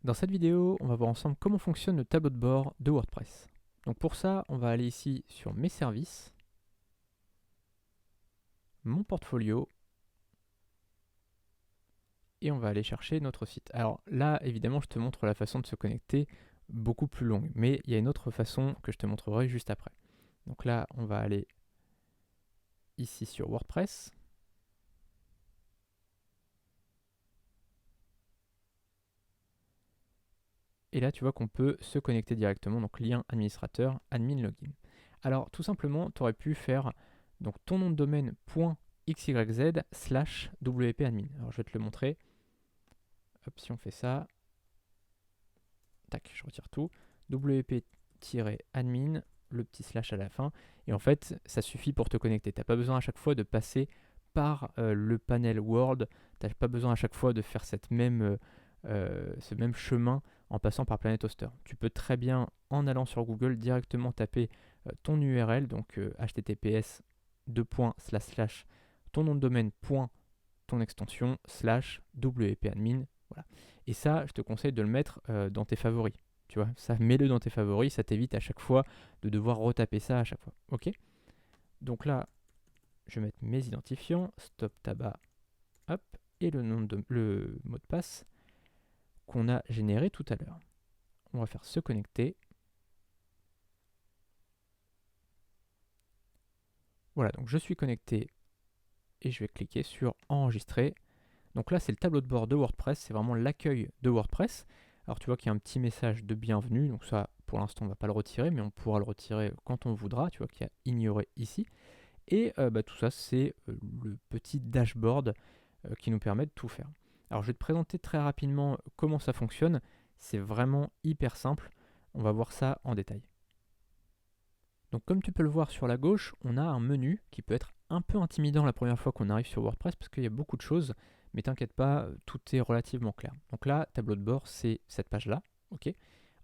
Dans cette vidéo, on va voir ensemble comment fonctionne le tableau de bord de WordPress. Donc pour ça, on va aller ici sur mes services, mon portfolio, et on va aller chercher notre site. Alors là, évidemment, je te montre la façon de se connecter beaucoup plus longue, mais il y a une autre façon que je te montrerai juste après. Donc là, on va aller ici sur WordPress. Et là, tu vois qu'on peut se connecter directement, donc lien administrateur, admin login. Alors, tout simplement, tu aurais pu faire donc, ton nom de domaine .xyz/wp-admin. Alors, je vais te le montrer. Hop, si on fait ça, tac, je retire tout. wp-admin, le petit slash à la fin. Et en fait, ça suffit pour te connecter. Tu n'as pas besoin à chaque fois de passer par le panel Word. Tu n'as pas besoin à chaque fois de faire ce même chemin en passant par Planet Hoster. Tu peux très bien, en allant sur Google, directement taper ton URL, donc https ton nom de domaine ton extension /wp-admin. Voilà. Et ça, je te conseille de le mettre dans tes favoris. Tu vois, ça, mets-le dans tes favoris, ça t'évite à chaque fois de devoir retaper ça à chaque fois. Ok. Donc là, je vais mettre mes identifiants, stop tabac, hop, et le mot de passe qu'on a généré tout à l'heure. On va faire se connecter. Voilà, donc je suis connecté et je vais cliquer sur enregistrer. Donc là, c'est le tableau de bord de WordPress, c'est vraiment l'accueil de WordPress. Alors tu vois qu'il y a un petit message de bienvenue, donc ça, pour l'instant, on ne va pas le retirer, mais on pourra le retirer quand on voudra. Tu vois qu'il y a ignoré ici. Et tout ça, c'est le petit dashboard qui nous permet de tout faire. Alors je vais te présenter très rapidement comment ça fonctionne. C'est vraiment hyper simple. On va voir ça en détail. Donc comme tu peux le voir sur la gauche, on a un menu qui peut être un peu intimidant la première fois qu'on arrive sur WordPress parce qu'il y a beaucoup de choses, mais t'inquiète pas, tout est relativement clair. Donc là, tableau de bord, c'est cette page-là, ok.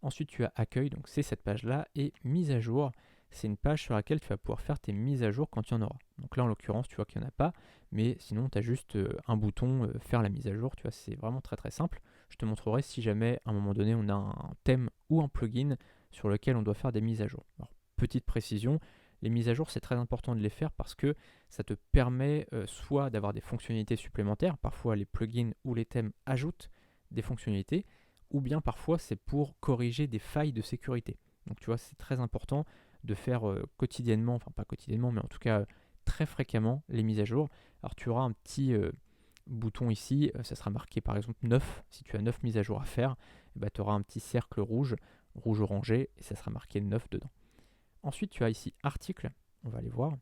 Ensuite, tu as accueil, donc c'est cette page-là, et mise à jour, c'est une page sur laquelle tu vas pouvoir faire tes mises à jour quand il y en aura. Donc là, en l'occurrence, tu vois qu'il n'y en a pas, mais sinon, tu as juste un bouton faire la mise à jour, tu vois, c'est vraiment très très simple. Je te montrerai si jamais à un moment donné, on a un thème ou un plugin sur lequel on doit faire des mises à jour. Alors, petite précision, les mises à jour, c'est très important de les faire parce que ça te permet soit d'avoir des fonctionnalités supplémentaires, parfois les plugins ou les thèmes ajoutent des fonctionnalités, ou bien parfois c'est pour corriger des failles de sécurité. Donc tu vois, c'est très important de faire quotidiennement, enfin pas quotidiennement, mais en tout cas très fréquemment les mises à jour. Alors tu auras un petit bouton ici, ça sera marqué par exemple 9, si tu as 9 mises à jour à faire, tu auras un petit cercle rouge, rouge orangé, et ça sera marqué 9 dedans. Ensuite, tu as ici article, on va aller voir.